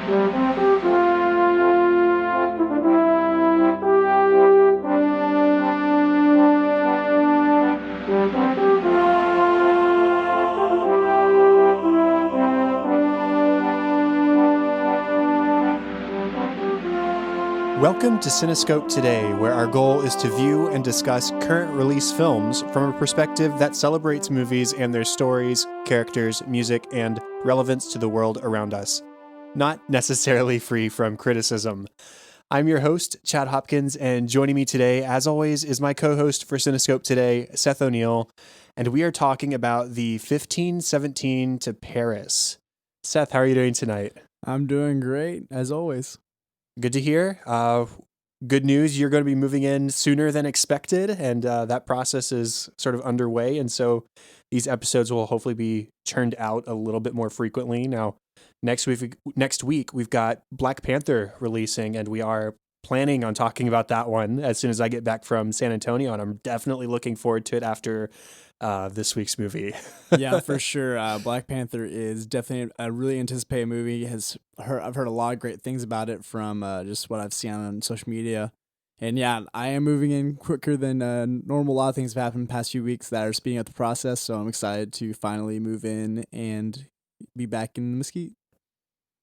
Welcome to Cinescope Today, where our goal is to view and discuss current release films from a perspective that celebrates movies and their stories, characters, music, and relevance to the world around us. Not necessarily free from criticism. I'm your host, Chad Hopkins, and joining me today, as always, is my co-host for Cinescope Today, Seth O'Neill, and we are talking about the 1517 to Paris. Seth, how are you doing tonight? I'm doing great, as always. Good to hear. Good news, you're going to be moving in sooner than expected, and that process is sort of underway, and so these episodes will hopefully be churned out a little bit more frequently. Now, next week, we've got Black Panther releasing, and we are planning on talking about that one as soon as I get back from San Antonio, and I'm definitely looking forward to it after this week's movie. Yeah, for sure. Black Panther is definitely a really anticipated movie. I've heard a lot of great things about it from just what I've seen on social media. And yeah, I am moving in quicker than normal. A lot of things have happened in the past few weeks that are speeding up the process, so I'm excited to finally move in and be back in Mesquite.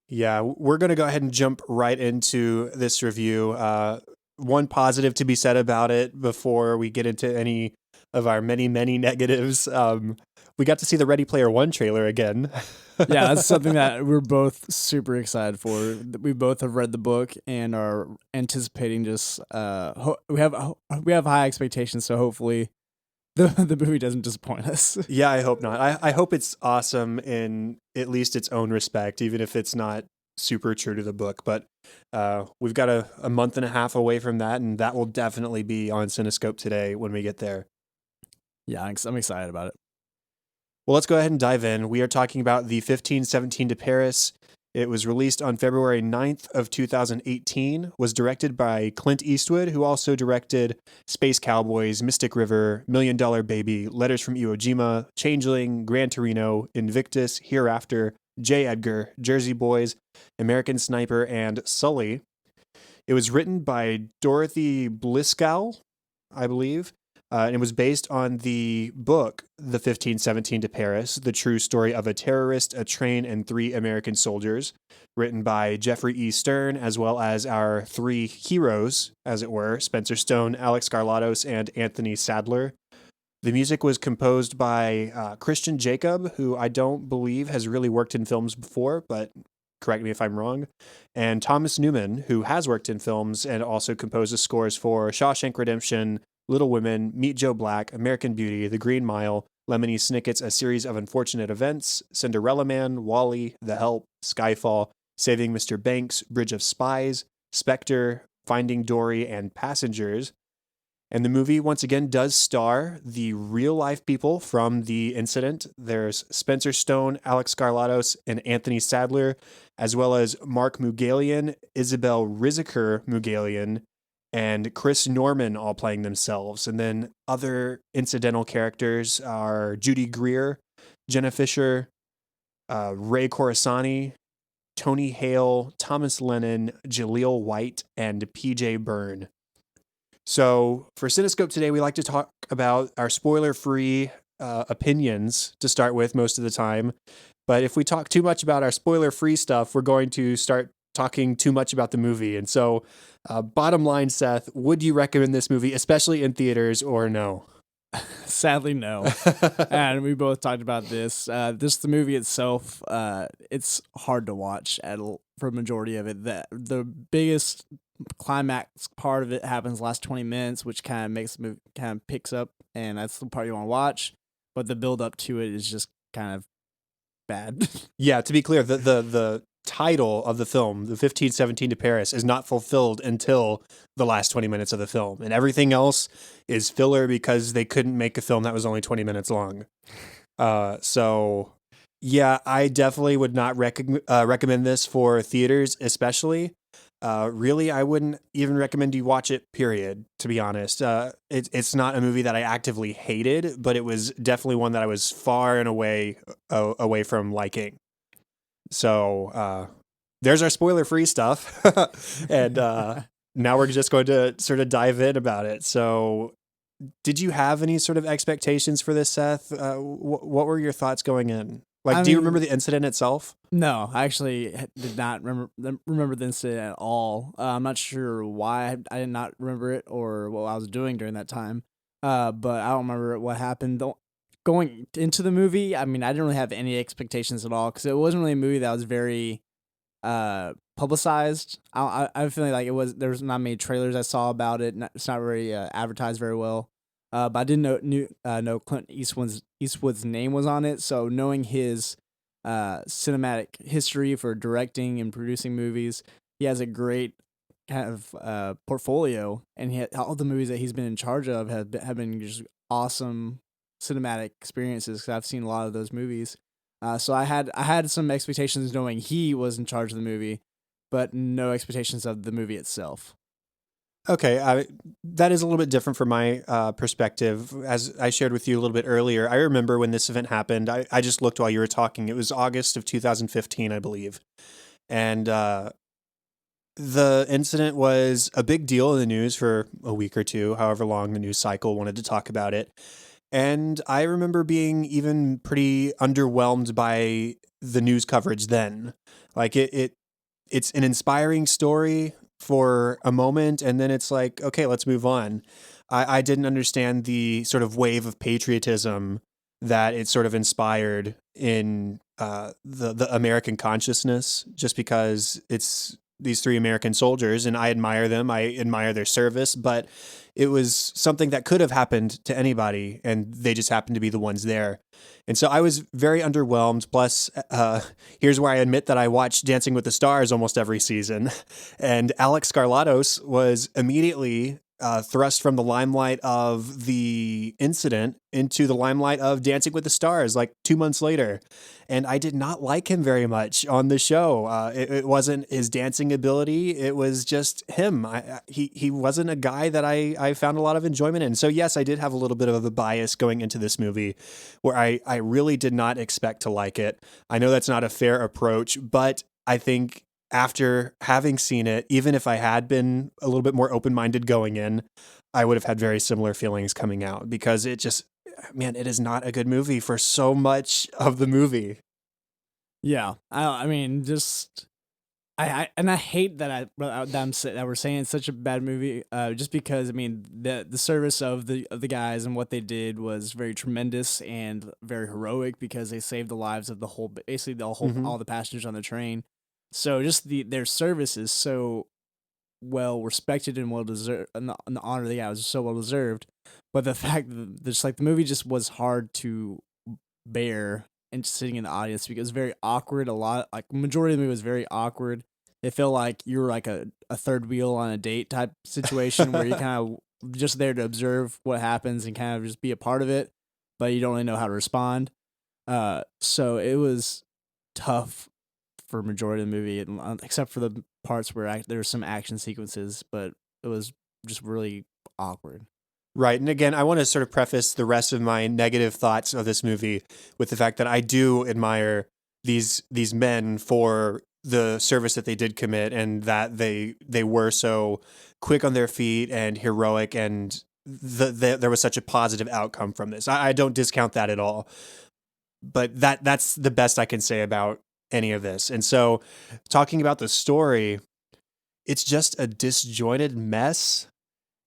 Yeah, we're going to go ahead and jump right into this review. One positive to be said about it before we get into any of our many, many negatives. We got to see the Ready Player One trailer again. Yeah, that's something that we're both super excited for. We both have read the book and are anticipating just we have high expectations, so hopefully the movie doesn't disappoint us. Yeah, I hope not. I hope it's awesome in at least its own respect, even if it's not super true to the book. But we've got a month and a half away from that, and that will definitely be on Cinescope Today when we get there. Yeah, I'm excited about it. Well, let's go ahead and dive in. We are talking about the 1517 to Paris. It was released on February 9th of 2018, was directed by Clint Eastwood, who also directed Space Cowboys, Mystic River, $1 Million Baby, Letters from Iwo Jima, Changeling, Gran Torino, Invictus, Hereafter, J. Edgar, Jersey Boys, American Sniper, and Sully. It was written by Dorothy Bliskow, I believe. And it was based on the book, The 1517 to Paris, the true story of a terrorist, a train, and 3 American soldiers, written by Jeffrey E. Stern, as well as our 3 heroes, as it were, Spencer Stone, Alex Garlatos, and Anthony Sadler. The music was composed by Christian Jacob, who I don't believe has really worked in films before, but correct me if I'm wrong, and Thomas Newman, who has worked in films and also composes scores for Shawshank Redemption, Little Women, Meet Joe Black, American Beauty, The Green Mile, Lemony Snicket's A Series of Unfortunate Events, Cinderella Man, Wall-E, The Help, Skyfall, Saving Mr. Banks, Bridge of Spies, Spectre, Finding Dory, and Passengers. And the movie, once again, does star the real-life people from the incident. There's Spencer Stone, Alex Garlatos, and Anthony Sadler, as well as Mark Mugalian, Isabel Riziker Mugalian, and Chris Norman all playing themselves. And then other incidental characters are Judy Greer, Jenna Fisher, Ray Coruscant, Tony Hale, Thomas Lennon, Jaleel White, and PJ Byrne. So for Cinescope Today, we like to talk about our spoiler-free opinions to start with most of the time. But if we talk too much about our spoiler-free stuff, we're going to start talking too much about the movie. And so bottom line, Seth, would you recommend this movie, especially in theaters, or no? Sadly, no. And we both talked about this. The movie itself, it's hard to watch for a majority of it. The biggest climax part of it happens the last 20 minutes, which kind of makes the movie kind of picks up, and that's the part you want to watch. But the build up to it is just kind of bad. Yeah, to be clear, the title of the film, The 1517 to Paris, is not fulfilled until the last 20 minutes of the film. And everything else is filler because they couldn't make a film that was only 20 minutes long. So, yeah, I definitely would not recommend this for theaters, especially. Really, I wouldn't even recommend you watch it, period, to be honest. It's not a movie that I actively hated, but it was definitely one that I was far and away from liking. So, there's our spoiler-free stuff. And now we're just going to sort of dive in about it. So did you have any sort of expectations for this, Seth? What were your thoughts going in? Like, I do you mean, remember the incident itself? no, I actually did not remember the incident at all. I'm not sure why I did not remember it or what I was doing during that time. But I don't remember what happened. Going into the movie, I mean, I didn't really have any expectations at all because it wasn't really a movie that was very publicized. I'm feeling like there's not many trailers I saw about it. It's not very advertised very well. But I didn't know Clint Eastwood's name was on it. So knowing his cinematic history for directing and producing movies, he has a great kind of portfolio, and all the movies that he's been in charge of have been just awesome cinematic experiences. Cause I've seen a lot of those movies. So I had some expectations knowing he was in charge of the movie, but no expectations of the movie itself. Okay, that is a little bit different from my perspective. As I shared with you a little bit earlier, I remember when this event happened. I just looked while you were talking. It was August of 2015, I believe. And the incident was a big deal in the news for a week or two, however long the news cycle wanted to talk about it. And I remember being even pretty underwhelmed by the news coverage then. Like it's an inspiring story for a moment, and then it's like, okay, let's move on. I didn't understand the sort of wave of patriotism that it sort of inspired in the American consciousness, just because it's these three American soldiers, and I admire them. I admire their service, but it was something that could have happened to anybody, and they just happened to be the ones there. And so I was very underwhelmed. Plus, here's where I admit that I watched Dancing with the Stars almost every season. And Alex Skarlatos was immediately thrust from the limelight of the incident into the limelight of Dancing with the Stars like 2 months later. And I did not like him very much on the show. It wasn't his dancing ability. It was just him. He wasn't a guy that I found a lot of enjoyment in. So yes, I did have a little bit of a bias going into this movie where I really did not expect to like it. I know that's not a fair approach, but I think after having seen it, even if I had been a little bit more open-minded going in, I would have had very similar feelings coming out, because it just, man, it is not a good movie for so much of the movie. Yeah, I mean, just I hate that that we're saying it's such a bad movie. Just because I mean the service of the guys and what they did was very tremendous and very heroic, because they saved the lives of basically the whole Mm-hmm. all the passengers on the train. So just their service is so well respected and well deserved, and the honor they got was so well deserved. But the fact that just like the movie just was hard to bear and sitting in the audience, because it was very awkward. A lot, like majority of the movie was very awkward. It felt like you were like a third wheel on a date type situation where you kind of just there to observe what happens and kind of just be a part of it, but you don't really know how to respond. So it was tough for majority of the movie, except for the parts where there were some action sequences, but it was just really awkward. Right. And again, I want to sort of preface the rest of my negative thoughts of this movie with the fact that I do admire these men for the service that they did commit, and that they were so quick on their feet and heroic, and there was such a positive outcome from this. I don't discount that at all. But that's the best I can say about any of this. And so, talking about the story, it's just a disjointed mess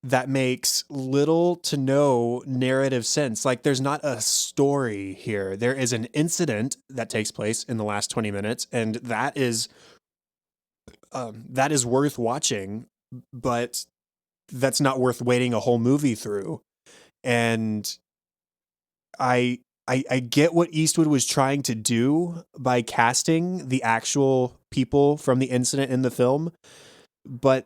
that makes little to no narrative sense. Like, there's not a story here. There is an incident that takes place in the last 20 minutes, and that is worth watching, but that's not worth waiting a whole movie through. And I get what Eastwood was trying to do by casting the actual people from the incident in the film, but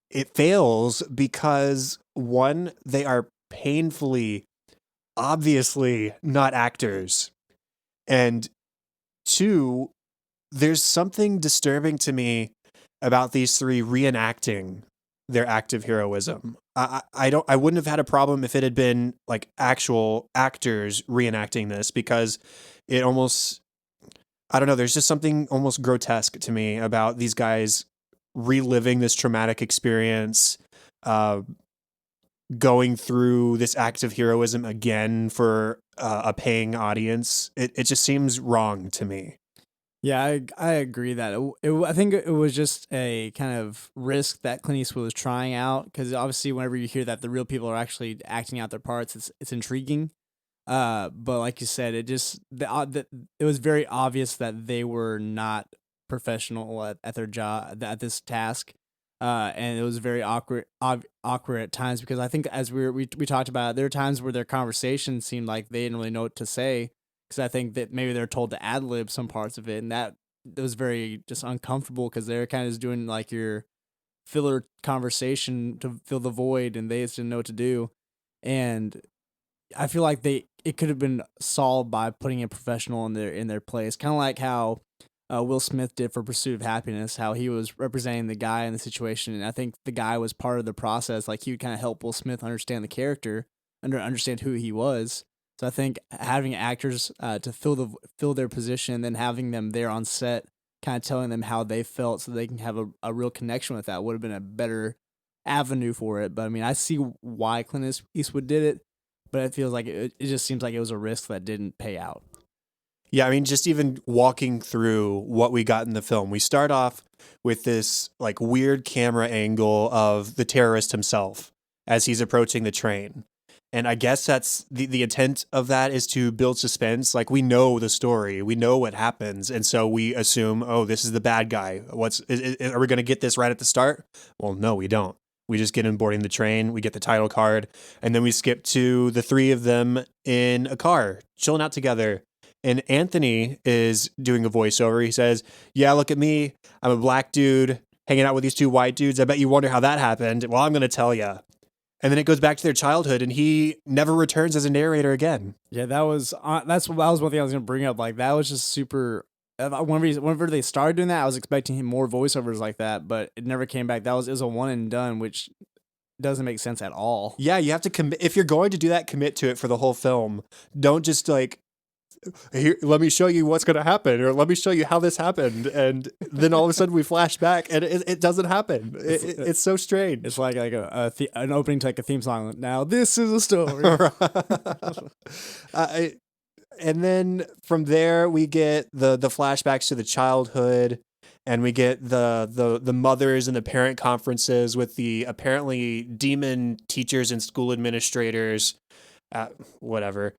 it fails because, one, they are painfully, obviously not actors, and two, there's something disturbing to me about these three reenacting their act of heroism. I wouldn't have had a problem if it had been like actual actors reenacting this, because it almost I don't know, there's just something almost grotesque to me about these guys reliving this traumatic experience, uh, going through this act of heroism again for a paying audience. It just seems wrong to me. Yeah, I agree that I think it was just a kind of risk that Clint Eastwood was trying out, because obviously whenever you hear that the real people are actually acting out their parts, it's intriguing. But like you said, it was very obvious that they were not professional at their job, at this task. And it was very awkward at times, because I think, as we talked about, there were times where their conversation seemed like they didn't really know what to say, because I think that maybe they're told to ad lib some parts of it, and that it was very just uncomfortable, because they're kind of just doing like your filler conversation to fill the void, and they just didn't know what to do. And I feel like it could have been solved by putting a professional in their place, kind of like how Will Smith did for Pursuit of Happiness, how he was representing the guy in the situation, and I think the guy was part of the process. Like, he would kind of help Will Smith understand the character, understand who he was. So I think having actors to fill their position, and then having them there on set, kind of telling them how they felt, so they can have a real connection with that, would have been a better avenue for it. But I mean, I see why Clint Eastwood did it, but it feels like it just seems like it was a risk that didn't pay out. Yeah, I mean, just even walking through what we got in the film, we start off with this like weird camera angle of the terrorist himself as he's approaching the train. And I guess that's the intent of that, is to build suspense. Like, we know the story, we know what happens. And so we assume, oh, this is the bad guy. Are we going to get this right at the start? Well, no, we don't. We just get him boarding the train, we get the title card, and then we skip to the three of them in a car, chilling out together. And Anthony is doing a voiceover. He says, "Yeah, look at me. I'm a black dude hanging out with these two white dudes. I bet you wonder how that happened. Well, I'm going to tell you." And then it goes back to their childhood, and he never returns as a narrator again. Yeah, that was that was one thing I was gonna bring up. Like, that was just super. Whenever they started doing that, I was expecting more voiceovers like that, but it never came back. It was a one and done, which doesn't make sense at all. Yeah, you have to commit. If you're going to do that, commit to it for the whole film. Don't just like, here, let me show you what's going to happen, or let me show you how this happened, and then all of a sudden we flash back and it doesn't happen. It's so strange. It's like an opening to like a theme song. Now this is a story. And then from there we get the flashbacks to the childhood, and we get the mothers and the parent conferences with the apparently demon teachers and school administrators. Whatever.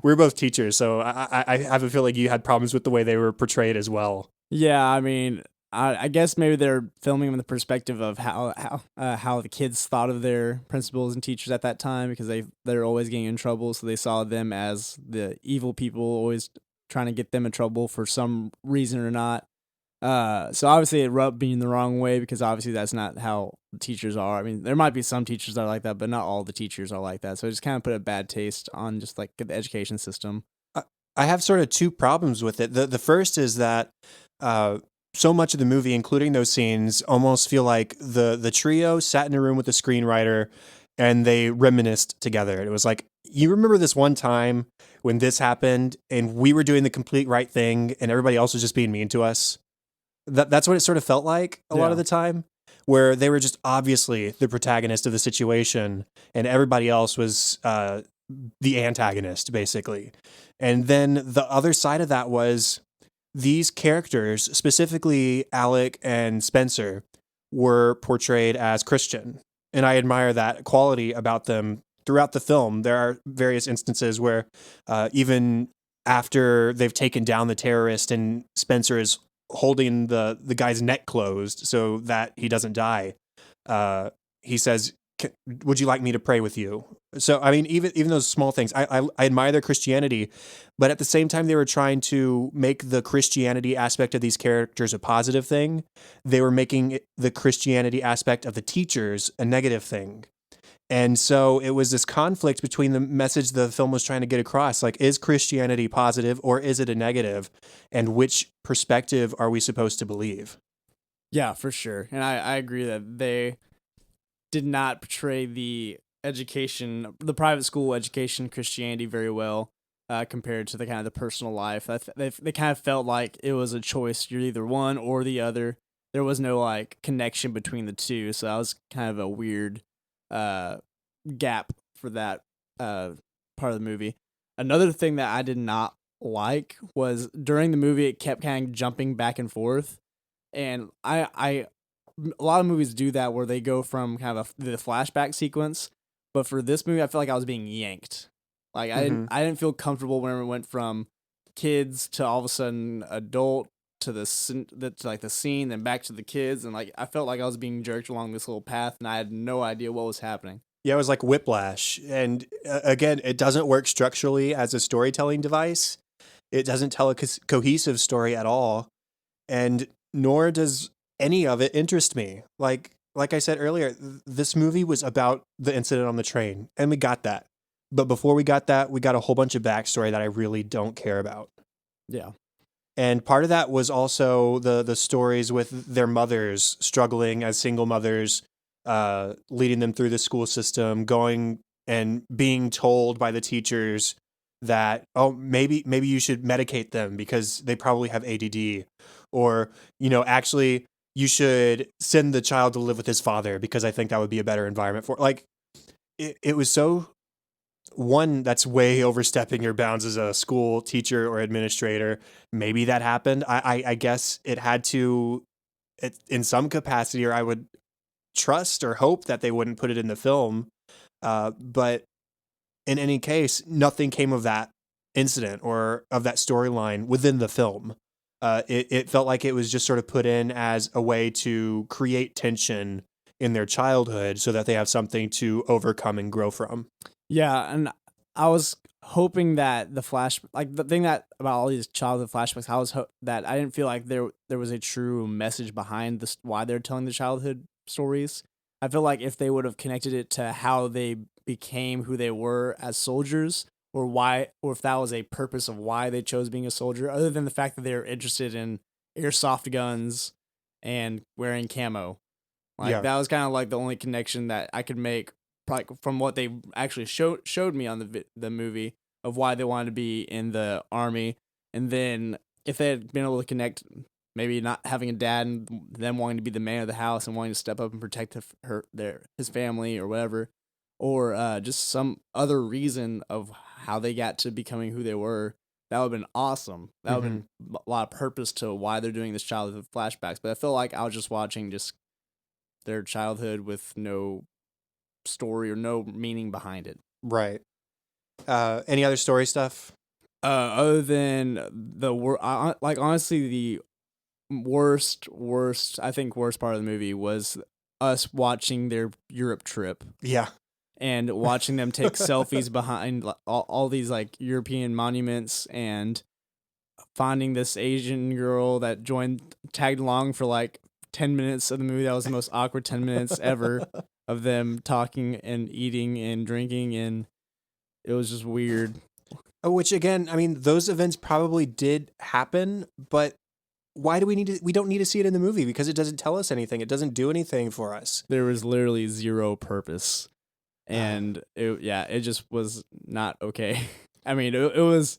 We're both teachers, so I have a feeling you had problems with the way they were portrayed as well. Yeah, I mean, I guess maybe they're filming from the perspective of how the kids thought of their principals and teachers at that time, because they're always getting in trouble, so they saw them as the evil people, always trying to get them in trouble for some reason or not. So obviously it rubbed me in the wrong way, because obviously that's not how teachers are. I mean, there might be some teachers that are like that, but not all the teachers are like that. So it just kind of put a bad taste on just like the education system. I have sort of two problems with it. The first is that so much of the movie, including those scenes, almost feel like the trio sat in a room with the screenwriter and they reminisced together. It was like, you remember this one time when this happened and we were doing the complete right thing and everybody else was just being mean to us? That's what it sort of felt like a lot of the time, where they were just obviously the protagonist of the situation and everybody else was the antagonist, basically. And then the other side of that was these characters, specifically Alec and Spencer, were portrayed as Christian. And I admire that quality about them throughout the film. There are various instances where even after they've taken down the terrorist and Spencer is holding the guy's neck closed so that he doesn't die, he says, "Would you like me to pray with you?" So, I mean, even those small things, I admire their Christianity, but at the same time, they were trying to make the Christianity aspect of these characters a positive thing. They were making the Christianity aspect of the teachers a negative thing. And so it was this conflict between the message the film was trying to get across. Like, is Christianity positive or is it a negative? And which perspective are we supposed to believe? Yeah, for sure. And I agree that they did not portray the private school education Christianity very well. compared to the kind of the personal life. They kind of felt like it was a choice. You're either one or the other. There was no like connection between the two, so that was kind of a weird uh, gap for that part of the movie. Another thing that I did not like was during the movie it kept kind of jumping back and forth, and I a lot of movies do that where they go from kind of the flashback sequence, but for this movie I felt like I was being yanked. Like Mm-hmm. I didn't feel comfortable whenever it went from kids to all of a sudden adult to to like the scene, then back to the kids, and like I felt like I was being jerked along this little path, and I had no idea what was happening. Yeah, it was like whiplash. And again, it doesn't work structurally as a storytelling device. It doesn't tell a cohesive story at all. And nor does any of it interest me. Like I said earlier, this movie was about the incident on the train, and we got that. But before we got that, we got a whole bunch of backstory that I really don't care about. Yeah. And part of that was also the stories with their mothers struggling as single mothers, leading them through the school system, going and being told by the teachers that, oh, maybe you should medicate them because they probably have ADD, or actually you should send the child to live with his father because I think that would be a better environment for, like, it was so, one, that's way overstepping your bounds as a school teacher or administrator. Maybe that happened. I guess it had to, in some capacity, or I would trust or hope that they wouldn't put it in the film. But in any case, nothing came of that incident or of that storyline within the film. It felt like it was just sort of put in as a way to create tension in their childhood so that they have something to overcome and grow from. Yeah, and I was hoping that like the thing that about all these childhood flashbacks, that I didn't feel like there was a true message behind this why they're telling the childhood stories. I feel like if they would have connected it to how they became who they were as soldiers, or if that was a purpose of why they chose being a soldier, other than the fact that they're interested in airsoft guns and wearing camo. Like Yeah. that was kind of like the only connection that I could make, like from what they actually showed me on the movie of why they wanted to be in the army, and then if they had been able to connect, maybe not having a dad and them wanting to be the man of the house and wanting to step up and protect his family or whatever, or just some other reason of how they got to becoming who they were. That would have been awesome. That would have Mm-hmm. been a lot of purpose to why they're doing this childhood flashbacks. But I feel like I was just watching just their childhood with no story or no meaning behind it. Right. Any other story stuff? Other than like honestly, the I think worst part of the movie was us watching their Europe trip Yeah. and watching them take selfies behind all these like European monuments, and finding this Asian girl that tagged along for like 10 minutes of the movie. That was the most awkward 10 minutes ever of them talking and eating and drinking, and it was just weird. Which again, I mean, those events probably did happen, but why do we don't need to see it in the movie because it doesn't tell us anything. It doesn't do anything for us. There was literally zero purpose, and it just was not okay. I mean, it was.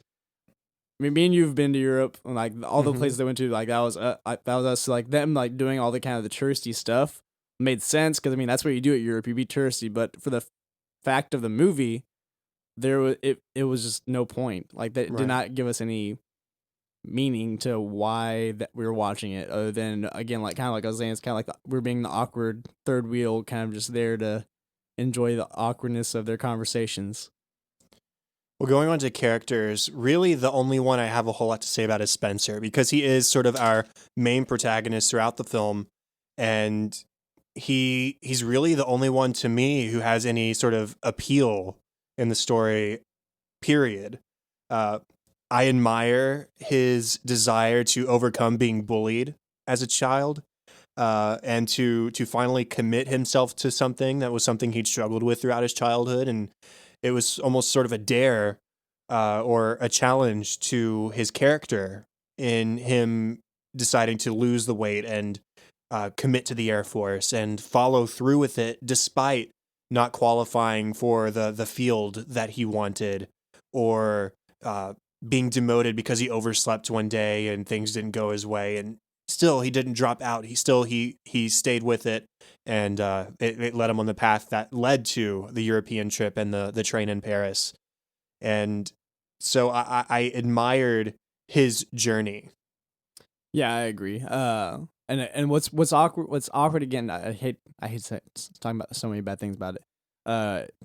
I mean, me and you've been to Europe, and like all the Mhm. places they went to, like that was us, like them like doing all the kind of the touristy stuff made sense because I mean that's what you do at Europe, you be touristy. But for the fact of the movie, it was just no point. Like that did Right. not give us any meaning to why that we were watching it, other than again like kind of like I was saying, it's kind of like we're being the awkward third wheel, kind of just there to enjoy the awkwardness of their conversations. Well, going on to characters, really the only one I have a whole lot to say about is Spencer because he is sort of our main protagonist throughout the film, and he's really the only one to me who has any sort of appeal in the story. Period. Uh, I admire his desire to overcome being bullied as a child, and to finally commit himself to something that was something he'd struggled with throughout his childhood, and it was almost sort of a dare, or a challenge to his character in him deciding to lose the weight and commit to the Air Force and follow through with it despite not qualifying for the field that he wanted, or being demoted because he overslept one day and things didn't go his way, and still he didn't drop out. He stayed with it, and it led him on the path that led to the European trip and the train in Paris. And so I admired his journey. Yeah, I agree. And what's awkward again. I hate talking about so many bad things about it.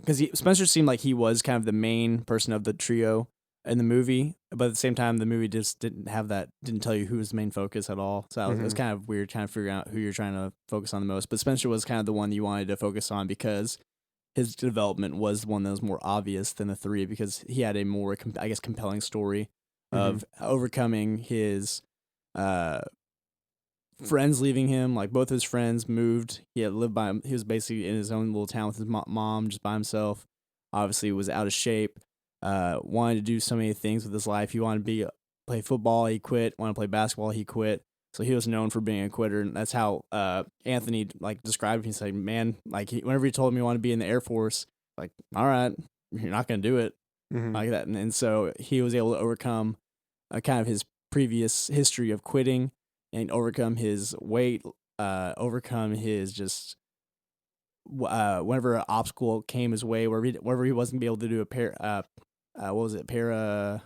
Because Spencer seemed like he was kind of the main person of the trio in the movie, but at the same time, the movie just didn't tell you who was the main focus at all. So it was kind of weird, trying to figure out who you're trying to focus on the most. But Spencer was kind of the one you wanted to focus on because his development was one that was more obvious than the three, because he had a more, I guess, compelling story of overcoming his friends leaving him. Like, both his friends moved. He had lived by him. He was basically in his own little town with his mom, just by himself. Obviously, was out of shape. Wanted to do so many things with his life. He wanted to play football. He quit. Wanted to play basketball. He quit. So he was known for being a quitter, and that's how Anthony described him. He's like, man, whenever he told me he wanted to be in the Air Force, like, all right, you're not gonna do it like that. And so he was able to overcome kind of his previous history of quitting, and overcome his weight, overcome his just whenever an obstacle came his way, wherever he wasn't be able to do a what was it, I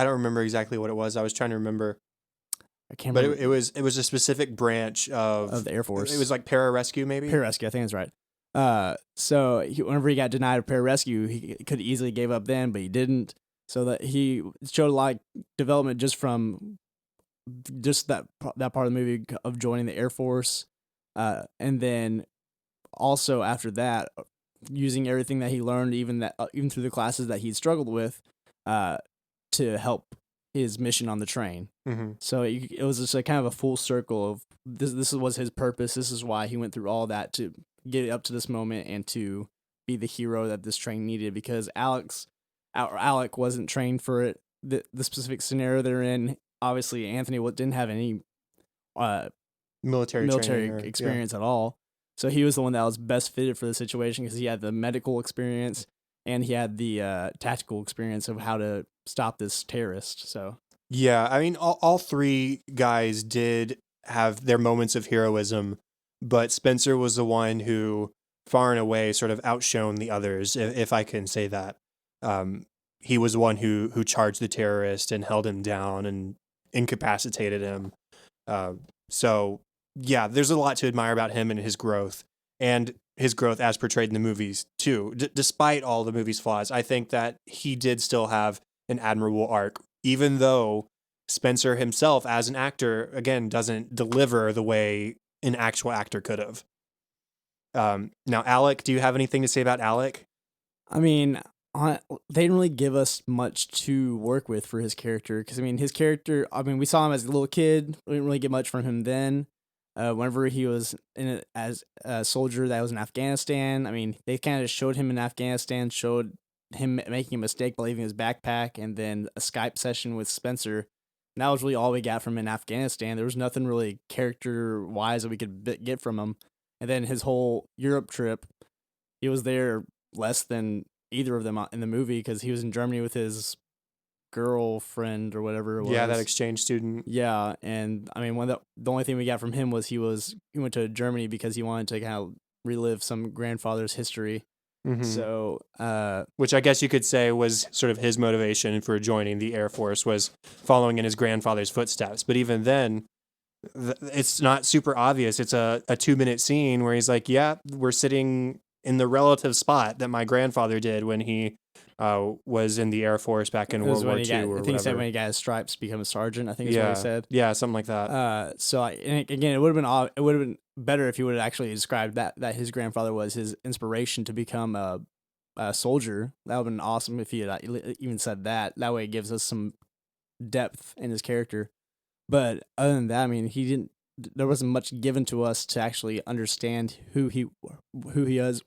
don't remember exactly what it was. I was trying to remember. I can't But remember. it was a specific branch Of the Air Force. It was like pararescue, maybe. Pararescue, I think that's right. So whenever he got denied a pararescue, he could easily gave up then, but he didn't. So that he showed a lot of development just from just that part of the movie of joining the Air Force, and then also after that, using everything that he learned, even through the classes that he'd struggled with, to help his mission on the train. So it was just a kind of a full circle of this. This was his purpose. This is why he went through all that to get up to this moment and to be the hero that this train needed. Because Alec wasn't trained for it. The specific scenario they're in. Obviously, Anthony didn't have any Military experience at all. So he was the one that was best fitted for the situation, because he had the medical experience and he had the tactical experience of how to stop this terrorist. So yeah, I mean, all three guys did have their moments of heroism, but Spencer was the one who far and away sort of outshone the others, if I can say that. He was the one who charged the terrorist and held him down and incapacitated him. So yeah, there's a lot to admire about him and his growth as portrayed in the movies too. Despite all the movie's flaws, I think that he did still have an admirable arc, even though Spencer himself as an actor, again, doesn't deliver the way an actual actor could have. Now, Alec, do you have anything to say about Alec? I mean, they didn't really give us much to work with for his character, because his character. We saw him as a little kid. We didn't really get much from him then. Whenever he was as a soldier that was in Afghanistan, they kind of showed him in Afghanistan, showed him making a mistake by leaving his backpack, and then a Skype session with Spencer. And that was really all we got from him in Afghanistan. There was nothing really character-wise that we could get from him. And then his whole Europe trip, he was there less than either of them in the movie, because he was in Germany with his girlfriend or whatever it was. Yeah, that exchange student. Yeah, and the only thing we got from him was he went to Germany because he wanted to kind of relive some grandfather's history. So, which I guess you could say was sort of his motivation for joining the Air Force, was following in his grandfather's footsteps. But even then, it's not super obvious. It's a 2-minute scene where he's like, yeah, we're sitting in the relative spot that my grandfather did when he was in the Air Force back in World War II. I think he said when he got his stripes, become a sergeant. I think is what he said. Yeah, something like that. So again, it would have been better if he would have actually described that his grandfather was his inspiration to become a soldier. That would have been awesome if he had even said that. That way, it gives us some depth in his character. But other than that, he didn't. There wasn't much given to us to actually understand who he was,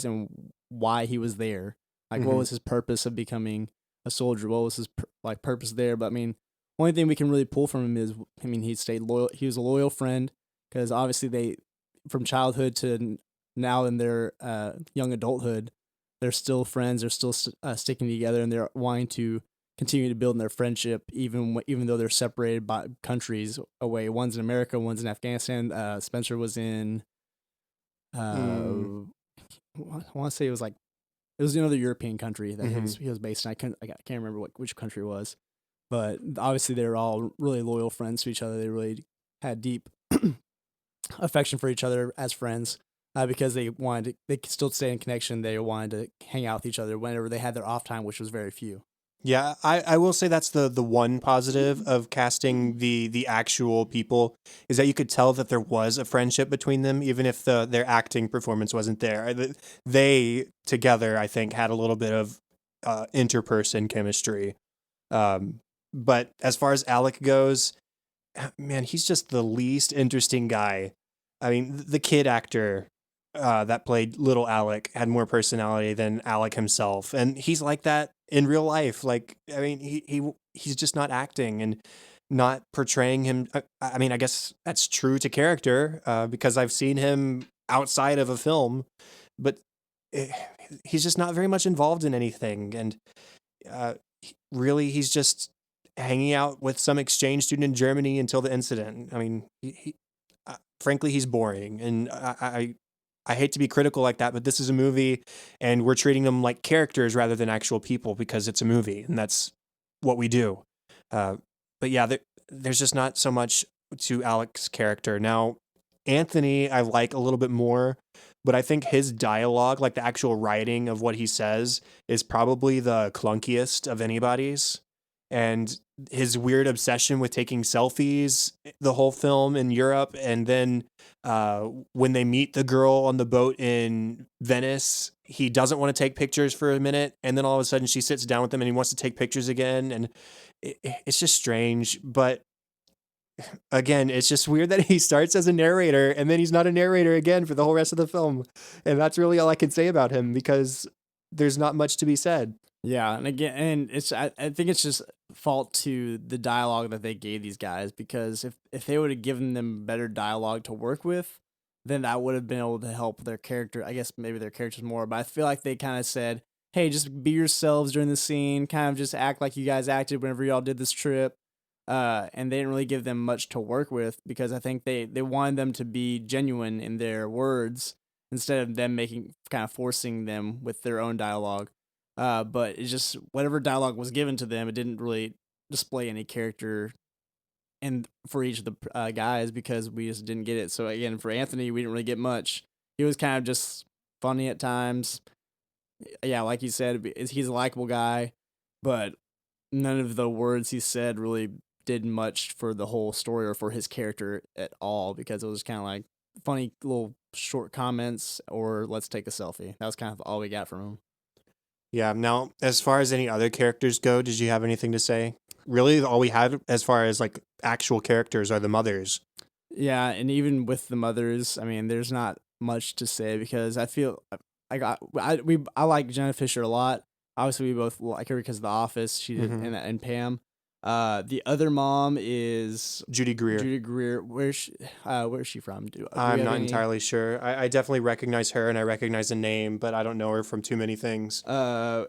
and why he was there. Like, what was his purpose of becoming a soldier? What was his purpose there? But only thing we can really pull from him is, he stayed loyal. He was a loyal friend, because obviously from childhood to now in their young adulthood, they're still friends. They're still sticking together, and they're wanting to continue to build their friendship, even though they're separated by countries away. One's in America, one's in Afghanistan. Spencer was in. Mm, I want to say it was another European country that hmm he was based in. I can't remember which country it was, but obviously they were all really loyal friends to each other. They really had deep affection for each other as friends. Because they could still stay in connection. They wanted to hang out with each other whenever they had their off time, which was very few. Yeah, I will say that's the one positive of casting the actual people is that you could tell that there was a friendship between them, even if their acting performance wasn't there. They together, I think, had a little bit of interperson chemistry. Um, but as far as Alec goes, man, he's just the least interesting guy. I mean, the kid actor that played little Alec had more personality than Alec himself, and he's like that in real life. Like, I mean, he's just not acting and not portraying him. I mean, I guess that's true to character because I've seen him outside of a film, but eh, he's just not very much involved in anything, and really, he's just hanging out with some exchange student in Germany until the incident. I mean, frankly, he's boring, and I hate to be critical like that, but this is a movie, and we're treating them like characters rather than actual people because it's a movie, and that's what we do. Uh, but yeah, there's just not so much to Alec's character. Now, Anthony, I like a little bit more, but I think his dialogue, like the actual writing of what he says, is probably the clunkiest of anybody's. And his weird obsession with taking selfies the whole film in Europe, and then when they meet the girl on the boat in Venice, he doesn't want to take pictures for a minute, and then all of a sudden she sits down with him and he wants to take pictures again, and it's just strange. But again, it's just weird that he starts as a narrator and then he's not a narrator again for the whole rest of the film. And that's really all I can say about him because there's not much to be said. Yeah, and again, and I think it's just fault to the dialogue that they gave these guys, because if they would have given them better dialogue to work with, then that would have been able to help their character. I guess maybe their characters more, but I feel like they kind of said, "Hey, just be yourselves during the scene. Kind of just act like you guys acted whenever y'all did this trip." And they didn't really give them much to work with, because I think they wanted them to be genuine in their words instead of them making kind of forcing them with their own dialogue. But it's just whatever dialogue was given to them, it didn't really display any character and for each of the guys, because we just didn't get it. So again, for Anthony, we didn't really get much. He was kind of just funny at times. Yeah, like you said, he's a likable guy, but none of the words he said really did much for the whole story or for his character at all, because it was kind of like funny little short comments or let's take a selfie. That was kind of all we got from him. Yeah. Now, as far as any other characters go, did you have anything to say? Really, all we had as far as like actual characters are the mothers. Yeah, and even with the mothers, I mean, there's not much to say, because I feel I like Jenna Fisher a lot. Obviously, we both like her because of The Office. She did, Hmm and Pam. The other mom is Judy Greer. Judy Greer. Where's she from? Do we I'm have not any? entirely sure. I definitely recognize her and I recognize the name, but I don't know her from too many things.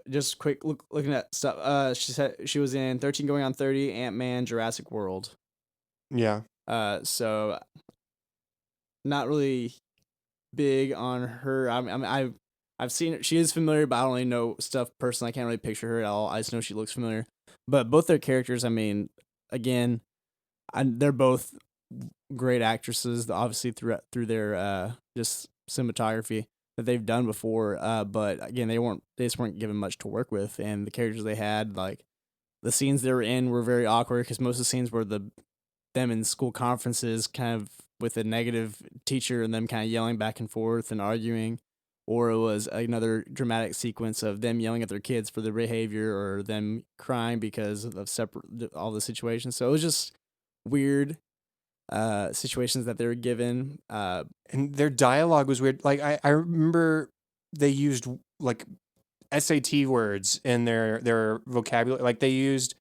Just quick looking at stuff. She said she was in 13 Going on 30, Ant-Man, Jurassic World. Yeah. So not really big on her. I've seen her. She is familiar, but I don't really know stuff personally. I can't really picture her at all. I just know she looks familiar. But both their characters, I mean, again, they're both great actresses. Obviously through their just cinematography that they've done before. But again, they just weren't given much to work with, and the characters they had, like the scenes they were in, were very awkward, because most of the scenes were them in school conferences, kind of with a negative teacher and them kind of yelling back and forth and arguing, or it was another dramatic sequence of them yelling at their kids for their behavior, or them crying because of separate all the situations. So it was just weird situations that they were given. And their dialogue was weird. Like I remember they used like SAT words in their vocabulary. Like they used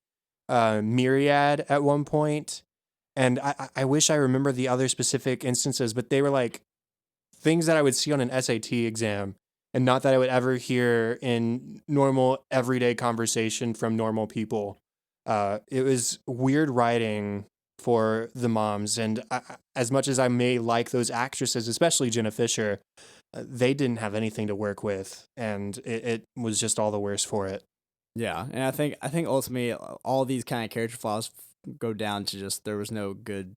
myriad at one point, and I wish I remember the other specific instances, but they were like things that I would see on an SAT exam. and not that I would ever hear in normal everyday conversation from normal people. It was weird writing for the moms, and as much as I may like those actresses, especially Jenna Fisher, they didn't have anything to work with, and it was just all the worse for it. Yeah, and I think ultimately all these kind of character flaws go down to just there was no good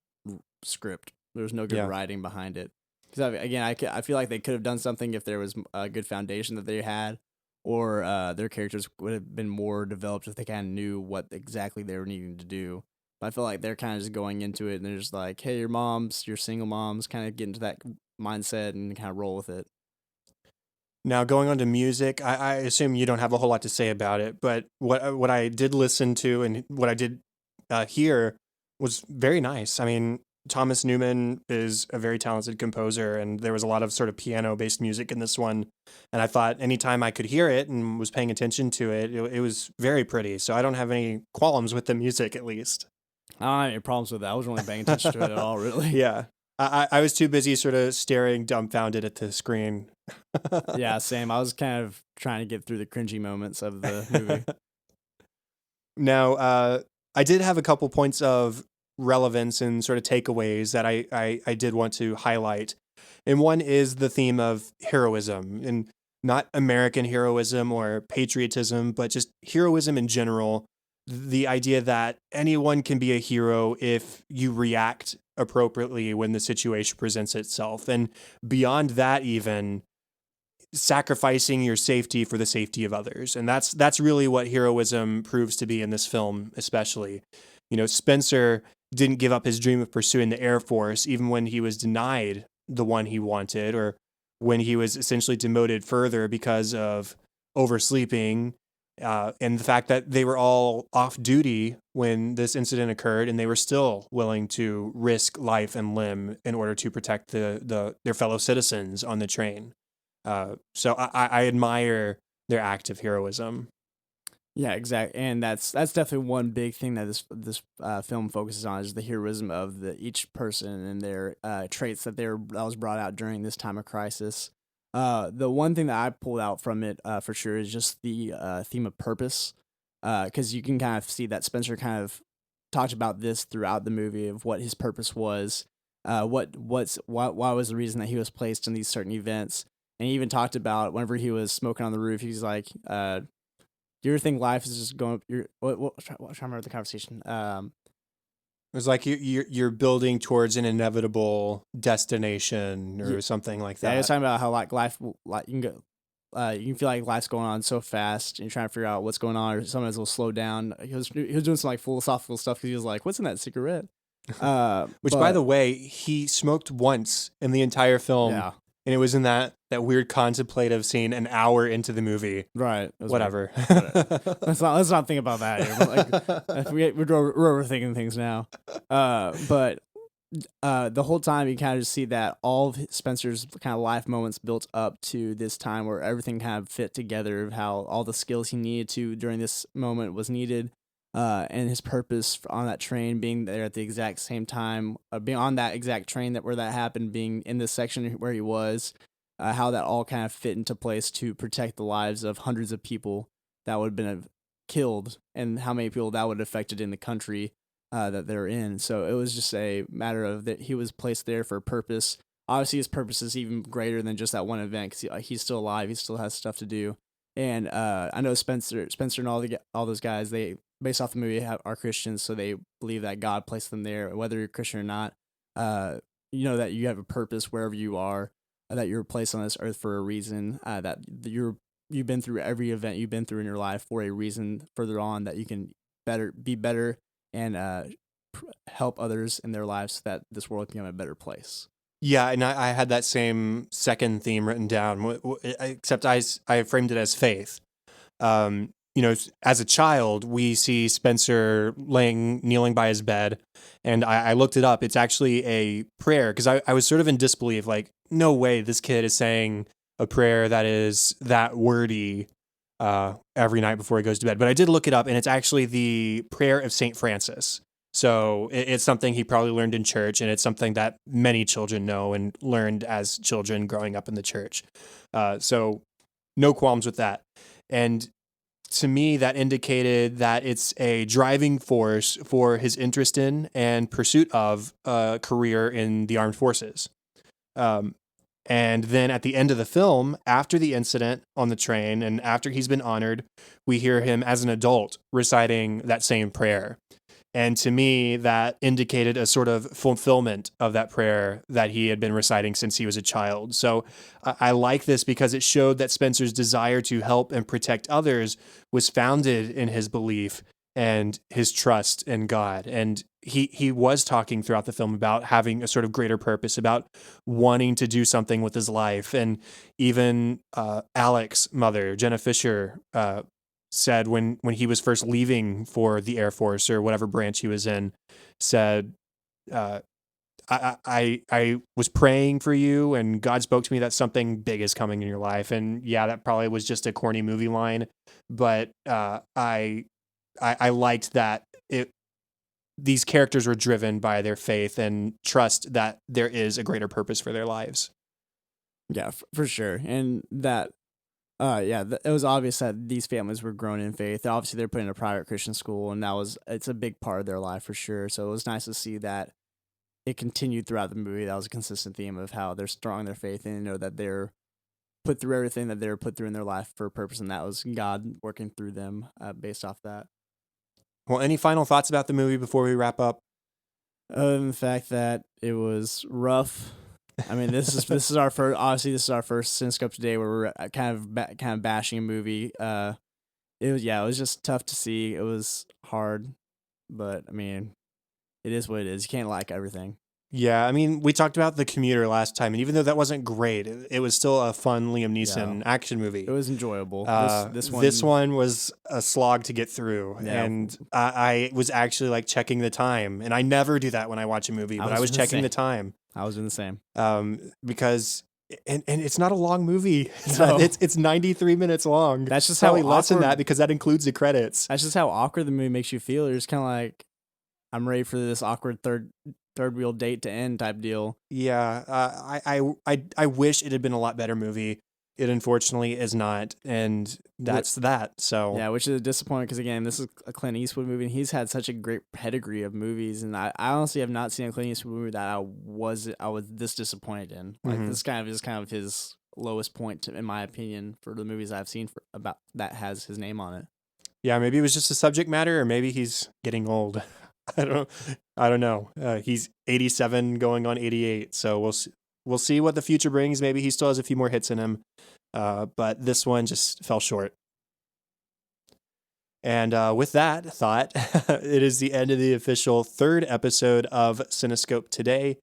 script. There was no good Yeah. writing behind it. Because again, I feel like they could have done something if there was a good foundation that they had, or their characters would have been more developed if they kind of knew what exactly they were needing to do. But I feel like they're kind of just going into it and they're just like, hey, your moms, your single moms, kind of get into that mindset and kind of roll with it. Now, going on to music, I assume you don't have a whole lot to say about it, but what I did listen to and what I did hear was very nice. I mean, Thomas Newman is a very talented composer, and there was a lot of sort of piano-based music in this one. And I thought anytime I could hear it and was paying attention to it, it was very pretty. So I don't have any qualms with the music, at least. I don't have any problems with that. I wasn't really paying attention to it at all, really. Yeah. I was too busy sort of staring dumbfounded at the screen. Yeah, same. I was kind of trying to get through the cringy moments of the movie. Now, I did have a couple points of relevance and sort of takeaways that I did want to highlight. And one is the theme of heroism, and not American heroism or patriotism, but just heroism in general. The idea that anyone can be a hero if you react appropriately when the situation presents itself. And beyond that, even sacrificing your safety for the safety of others. And that's really what heroism proves to be in this film, especially. You know, Spencer didn't give up his dream of pursuing the Air Force even when he was denied the one he wanted, or when he was essentially demoted further because of oversleeping, and the fact that they were all off duty when this incident occurred, and they were still willing to risk life and limb in order to protect their fellow citizens on the train. So I admire their act of heroism. Yeah, exactly, and that's definitely one big thing that this film focuses on is the heroism of each person and their traits that was brought out during this time of crisis. The one thing that I pulled out from it for sure is just the theme of purpose, because you can kind of see that Spencer kind of talked about this throughout the movie of what his purpose was, why was the reason that he was placed in these certain events, and he even talked about whenever he was smoking on the roof, he's like. Do you ever think life is just going? I'm trying to remember the conversation. It was like you're building towards an inevitable destination or something like Yeah, that. I was talking about how like life, like you can go, you can feel like life's going on so fast, and you're trying to figure out what's going on, or sometimes it'll slow down. He was doing some like philosophical stuff because he was like, "What's in that cigarette?" Which, by the way, he smoked once in the entire film, yeah, and it was in that weird contemplative scene an hour into the movie. right. Whatever. Let's not think about that here. But like, we're overthinking things now. But the whole time you kind of just see that all of Spencer's kind of life moments built up to this time where everything kind of fit together, of how all the skills he needed to during this moment was needed, and his purpose on that train being there at the exact same time, being on that exact train where that happened, being in this section where he was, how that all kind of fit into place to protect the lives of hundreds of people that would have been killed, and how many people that would have affected in the country that they're in. So it was just a matter of that he was placed there for a purpose. Obviously, his purpose is even greater than just that one event because he's still alive. He still has stuff to do. And I know Spencer, and all those guys, they based off the movie are Christians, so they believe that God placed them there, whether you're Christian or not. You know that you have a purpose wherever you are, that you're placed on this earth for a reason. That you've been through every event you've been through in your life for a reason. Further on, that you can be better and help others in their lives so that this world can become a better place. Yeah, and I had that same second theme written down, except I framed it as faith. You know, as a child, we see Spencer kneeling by his bed, and I looked it up. It's actually a prayer, because I was sort of in disbelief, like, no way this kid is saying a prayer that is that wordy every night before he goes to bed. But I did look it up, and it's actually the prayer of St. Francis. So it's something he probably learned in church, and it's something that many children know and learned as children growing up in the church. So no qualms with that. And to me, that indicated that it's a driving force for his interest in and pursuit of a career in the armed forces. And then at the end of the film, after the incident on the train and after he's been honored, we hear him as an adult reciting that same prayer. And to me, that indicated a sort of fulfillment of that prayer that he had been reciting since he was a child. So I like this because it showed that Spencer's desire to help and protect others was founded in his belief and his trust in God. And he was talking throughout the film about having a sort of greater purpose, about wanting to do something with his life. And even Alec's mother, Jenna Fisher, said when he was first leaving for the Air Force or whatever branch he was in, said, I was praying for you and God spoke to me that something big is coming in your life. And yeah, that probably was just a corny movie line, but I liked that these characters were driven by their faith and trust that there is a greater purpose for their lives. Yeah, for sure. And that, it was obvious that these families were grown in faith. Obviously, they're put in a private Christian school, and it's a big part of their life for sure. So it was nice to see that it continued throughout the movie. That was a consistent theme of how they're strong in their faith and know that they're put through everything that they're put through in their life for a purpose, and that was God working through them based off that. Well, any final thoughts about the movie before we wrap up? Other than the fact that it was rough. I mean, this is our first. Obviously, this is our first Cinescope Today where we're kind of bashing a movie. It was just tough to see. It was hard, but I mean, it is what it is. You can't like everything. Yeah, I mean, we talked about The Commuter last time, and even though that wasn't great, it was still a fun Liam Neeson action movie. It was enjoyable. This one was a slog to get through, and I was actually like checking the time, and I never do that when I watch a movie, but I was checking the time. I was doing the same. Because and it's not a long movie. No. It's 93 minutes long. That's just probably how less than awkward, that because that includes the credits. That's just how awkward the movie makes you feel. You're just kind of like, I'm ready for this awkward third wheel date to end type deal. Yeah, I wish it had been a lot better movie. It unfortunately is not, and that's that. So yeah, which is a disappointment because again, this is a Clint Eastwood movie, and he's had such a great pedigree of movies, and I honestly have not seen a Clint Eastwood movie that I was this disappointed in. Like this is kind of his lowest point in my opinion for the movies I've seen about that has his name on it. Yeah, maybe it was just the subject matter, or maybe he's getting old. I don't know. He's 87 going on 88, so we'll see what the future brings. Maybe he still has a few more hits in him, but this one just fell short. And with that thought, it is the end of the official third episode of Cinescope Today.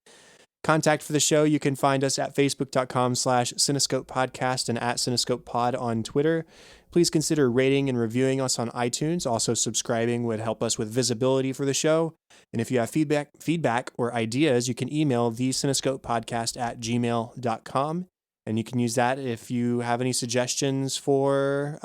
Contact for the show, you can find us at facebook.com/Cinescope Podcast and at Cinescope Pod on Twitter. Please consider rating and reviewing us on iTunes. Also, subscribing would help us with visibility for the show. And if you have feedback or ideas, you can email thecinescopepodcast@gmail.com. And you can use that if you have any suggestions for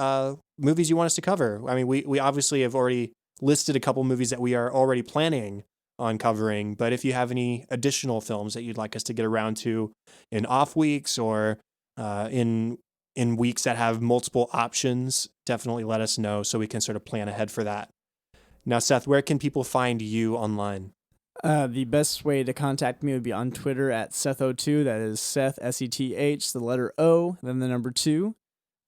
movies you want us to cover. I mean, we obviously have already listed a couple movies that we are already planning on covering, but if you have any additional films that you'd like us to get around to in off weeks or in weeks that have multiple options, definitely let us know so we can sort of plan ahead for that. Now, Seth, where can people find you online? The best way to contact me would be on Twitter at Seth02. That is Seth, Seth, the letter O, then the number 2.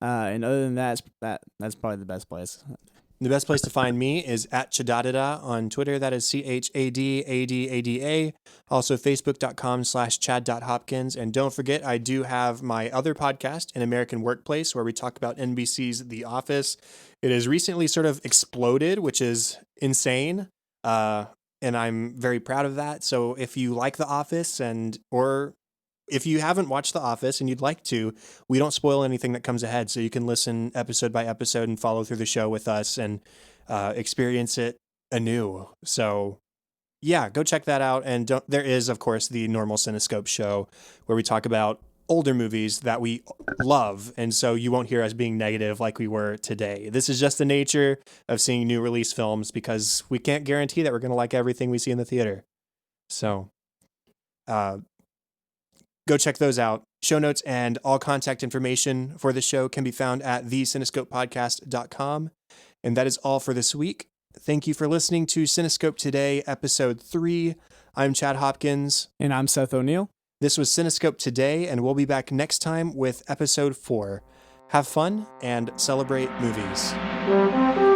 And other than that, that's probably the best place. The best place to find me is at Chadadada on Twitter. That is CHADADADA. Also, Facebook.com/Chad.Hopkins. And don't forget, I do have my other podcast, An American Workplace, where we talk about NBC's The Office. It has recently sort of exploded, which is insane. And I'm very proud of that. So if you like The Office or if you haven't watched The Office and you'd like to, we don't spoil anything that comes ahead. So you can listen episode by episode and follow through the show with us and experience it anew. So yeah, go check that out. And there is, of course, the normal Cinescope show where we talk about older movies that we love. And so you won't hear us being negative like we were today. This is just the nature of seeing new release films because we can't guarantee that we're going to like everything we see in the theater. So, go check those out. Show notes and all contact information for the show can be found at thecinescopepodcast.com. And that is all for this week. Thank you for listening to Cinescope Today, Episode 3. I'm Chad Hopkins. And I'm Seth O'Neill. This was Cinescope Today, and we'll be back next time with Episode 4. Have fun and celebrate movies.